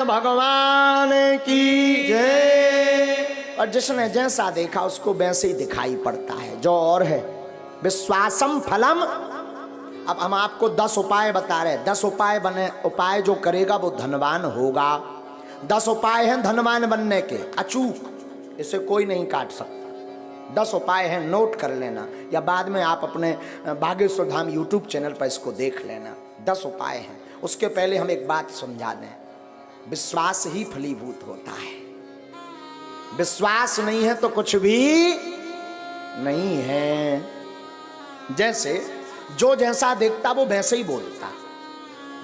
भगवान की जय। और जिसने जैसा देखा उसको वैसे ही दिखाई पड़ता है, जो और है विश्वासम फलम। अब हम आपको 10 उपाय बता रहे हैं। 10 उपाय बने, उपाय जो करेगा वो धनवान होगा। 10 उपाय हैं धनवान बनने के, अचूक, इसे कोई नहीं काट सकता। 10 उपाय हैं, नोट कर लेना, या बाद में आप अपने बागेश्वर धाम यूट्यूब चैनल पर इसको देख लेना। 10 उपाय हैं। उसके पहले हम एक बात समझा दें, विश्वास ही फलीभूत होता है। विश्वास नहीं है तो कुछ भी नहीं है। जैसे जो जैसा देखता वो वैसे ही बोलता,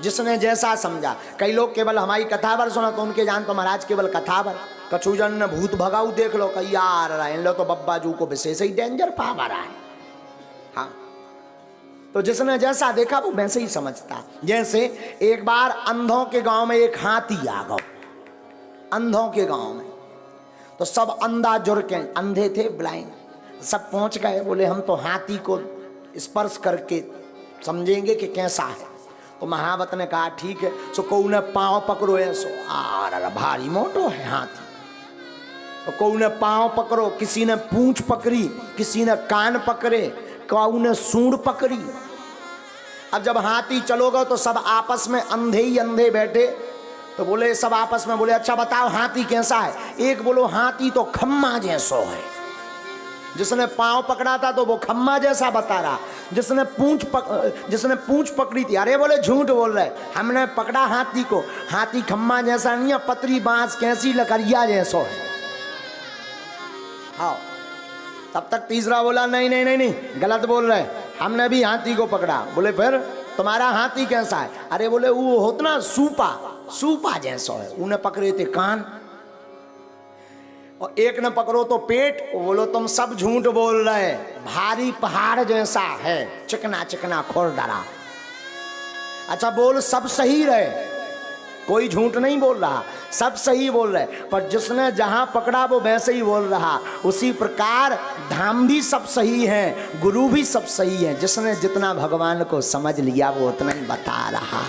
जिसने जैसा समझा। कई लोग केवल हमारी कथावर सुना तो उनके जान तो महाराज केवल कथावर, कछुजन ने भूत भगाऊ देख लो, कई यार इन लो तो बब्बा जू को विशेष ही डेंजर पावर है। हाँ, तो जिसने जैसा देखा वो वैसे ही समझता। जैसे एक बार अंधों के गांव में एक हाथी आ गया। अंधों के गांव में तो सब अंधा जुड़ के, अंधे थे, ब्लाइंड, सब पहुंच गए। बोले हम तो हाथी को स्पर्श करके समझेंगे कि कैसा है। तो महावत ने कहा ठीक है। सो कोई ने पांव पकड़ो, ऐसो आ भारी मोटो है हाथी। तो कोई ने पांव पकड़ो, किसी ने पूंछ पकड़ी, किसी ने कान पकड़े, कोई ने सूंड पकड़ी। अब जब हाथी चलोगे तो सब आपस में अंधे ही अंधे बैठे, तो बोले सब आपस में बोले अच्छा बताओ हाथी कैसा है। एक बोलो हाथी तो खम्मा जैसो है। जिसने पांव पकड़ा था तो वो खम्मा जैसा बता रहा। जिसने पूंछ पकड़ी थी, अरे बोले झूठ बोल रहे, हमने पकड़ा हाथी को, हाथी खम्मा जैसा नहीं है, पतरी बांस कैसी लकड़िया जैसो है। हाँ, तब तक तीसरा बोला नहीं नहीं नहीं नहीं गलत बोल रहे, हमने भी हाथी को पकड़ा। बोले फिर तुम्हारा हाथी कैसा है। अरे बोले वो होता ना सूपा जैसा है। उन्हें पकड़े थे कान, और एक ने पकड़ो तो पेट। बोलो तुम सब झूठ बोल रहे, भारी पहाड़ जैसा है, चिकना चिकना खुरदरा। अच्छा बोल सब सही रहे, कोई झूठ नहीं बोल रहा, सब सही बोल रहे, पर जिसने जहां पकड़ा वो वैसे ही बोल रहा। उसी प्रकार धाम भी सब सही है, गुरु भी सब सही है। जिसने जितना भगवान को समझ लिया वो उतना ही बता रहा।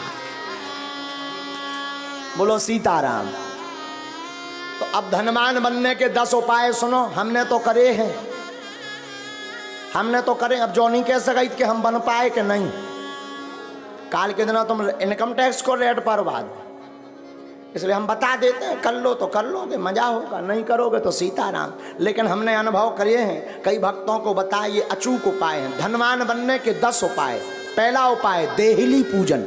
बोलो सीताराम। तो अब धनवान बनने के 10 उपाय सुनो। हमने तो करे हैं, हमने तो करे। अब जो नहीं कह सका कि हम बन पाए कि नहीं। काल के दिन तुम इनकम टैक्स को रेट पर बाद, इसलिए हम बता देते हैं, कर लो तो कर लोगे, मजा होगा, नहीं करोगे तो सीताराम। लेकिन हमने अनुभव करे हैं, कई भक्तों को बताए, ये अचूक उपाय हैं धनवान बनने के 10 उपाय। पहला उपाय देहली पूजन।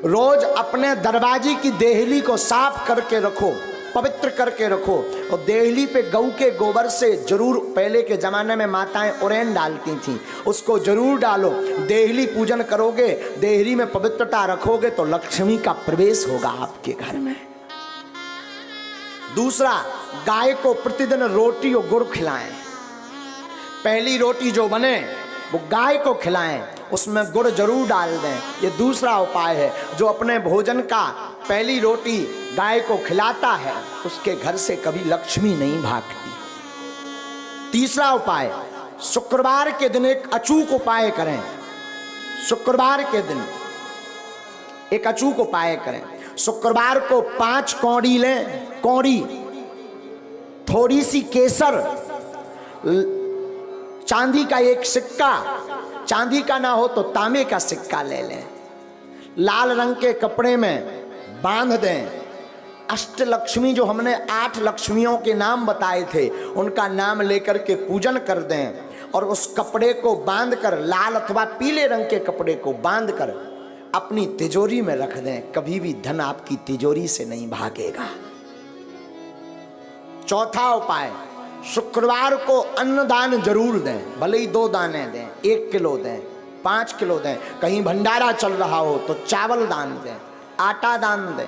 रोज अपने दरवाजे की देहली को साफ करके रखो, पवित्र करके रखो। और देहली पे गऊ के गोबर से जरूर, पहले के जमाने में माताएं उरेन डालती थी, उसको जरूर डालो। देहली पूजन करोगे, देहली में पवित्रता रखोगे तो लक्ष्मी का प्रवेश होगा आपके घर में। दूसरा, गाय को प्रतिदिन रोटी और गुड़ खिलाएं। पहली रोटी जो बने वो गाय को खिलाएं, उसमें गुड़ जरूर डाल दें। ये दूसरा उपाय है। जो अपने भोजन का पहली रोटी गाय को खिलाता है उसके घर से कभी लक्ष्मी नहीं भागती। तीसरा उपाय, शुक्रवार के दिन एक अचूक उपाय करें। शुक्रवार के दिन एक अचूक उपाय करें। शुक्रवार को 5 कौड़ी लें, कौड़ी, थोड़ी सी केसर, चांदी का एक सिक्का, चांदी का ना हो तो तांबे का सिक्का ले लें, लाल रंग के कपड़े में बांध दें। अष्टलक्ष्मी, जो हमने 8 लक्ष्मियों के नाम बताए थे, उनका नाम लेकर के पूजन कर दें। और उस कपड़े को बांधकर, लाल अथवा पीले रंग के कपड़े को बांधकर अपनी तिजोरी में रख दें। कभी भी धन आपकी तिजोरी से नहीं भागेगा। चौथा उपाय, शुक्रवार को अन्नदान जरूर दें। भले ही 2 दाने दें, 1 किलो दें, 5 किलो दें। कहीं भंडारा चल रहा हो तो चावल दान दें, आटा दान दें,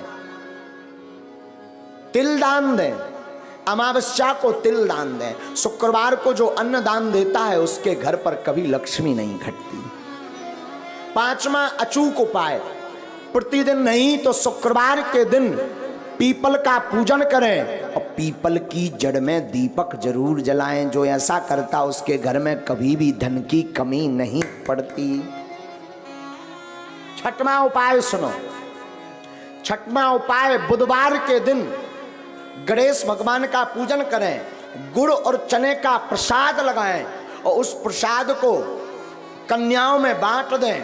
तिल दान दें। अमावस्या को तिल दान दें। शुक्रवार को जो अन्न दान देता है उसके घर पर कभी लक्ष्मी नहीं घटती। 5वां अचूक उपाय, प्रतिदिन नहीं तो शुक्रवार के दिन पीपल का पूजन करें और पीपल की जड़ में दीपक जरूर जलाएं। जो ऐसा करता उसके घर में कभी भी धन की कमी नहीं पड़ती। 6वां उपाय सुनो, छठवां उपाय, बुधवार के दिन गणेश भगवान का पूजन करें, गुड़ और चने का प्रसाद लगाएं और उस प्रसाद को कन्याओं में बांट दें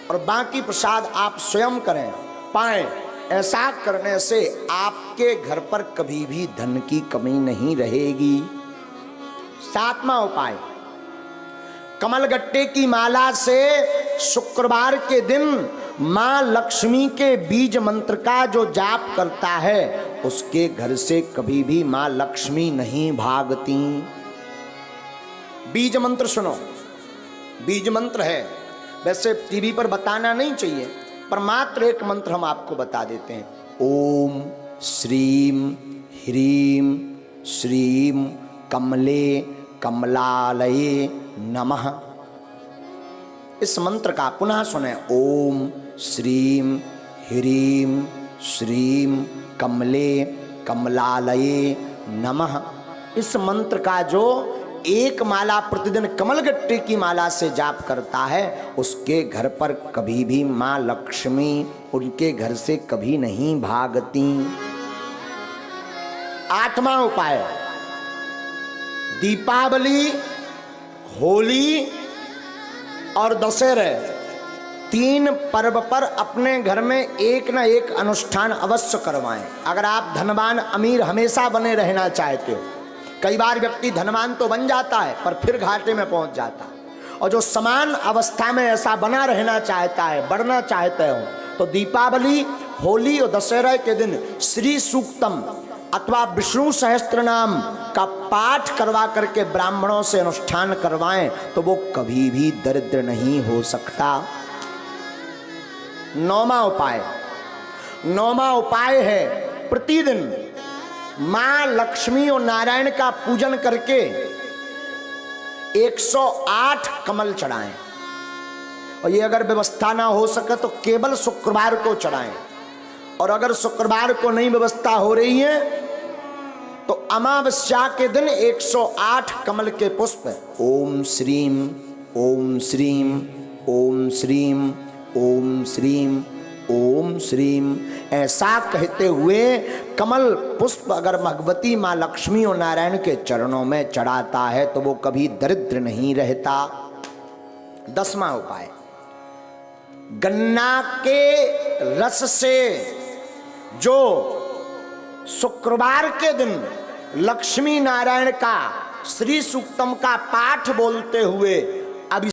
और बाकी प्रसाद आप स्वयं करें पाएं। ऐसा करने से आपके घर पर कभी भी धन की कमी नहीं रहेगी। सातवां उपाय, कमलगट्टे की माला से शुक्रवार के दिन मां लक्ष्मी के बीज मंत्र का जो जाप करता है उसके घर से कभी भी मां लक्ष्मी नहीं भागती। बीज मंत्र सुनो, बीज मंत्र है, वैसे टीवी पर बताना नहीं चाहिए पर मात्र एक मंत्र हम आपको बता देते हैं। ओम श्रीम ह्रीम श्रीम कमले कमलालये नमः। इस मंत्र का पुनः सुने, ओम श्रीम ह्रीम श्रीम कमले कमलालये नमः। इस मंत्र का जो एक माला प्रतिदिन कमलगट्टे की माला से जाप करता है उसके घर पर कभी भी मां लक्ष्मी उनके घर से कभी नहीं भागती। आठवां उपाय, दीपावली, होली और दशहरे तीन पर्व पर अपने घर में एक ना एक अनुष्ठान अवश्य करवाएं। अगर आप धनवान अमीर हमेशा बने रहना चाहते हो, कई बार व्यक्ति धनवान तो बन जाता है पर फिर घाटे में पहुंच जाता है, और जो समान अवस्था में ऐसा बना रहना चाहता है, बढ़ना चाहते हो, तो दीपावली, होली और दशहरा के दिन श्री सूक्तम अथवा विष्णु सहस्त्र नाम का पाठ करवा करके ब्राह्मणों से अनुष्ठान करवाएं तो वो कभी भी दरिद्र नहीं हो सकता। नौवां उपाय है प्रतिदिन मां लक्ष्मी और नारायण का पूजन करके 108 कमल चढ़ाएं, और ये अगर व्यवस्था ना हो सके तो केवल शुक्रवार को चढ़ाएं, और अगर शुक्रवार को नहीं व्यवस्था हो रही है तो अमावस्या के दिन 108 कमल के पुष्प ओम श्रीम ओम श्रीम ओम श्रीम ओम श्रीम ओम श्रीम ऐसा कहते हुए कमल पुष्प अगर भगवती मां लक्ष्मी और नारायण के चरणों में चढ़ाता है तो वो कभी दरिद्र नहीं रहता। 10वां उपाय, गन्ना के रस से जो शुक्रवार के दिन लक्ष्मी नारायण का श्री सूक्तम का पाठ बोलते हुए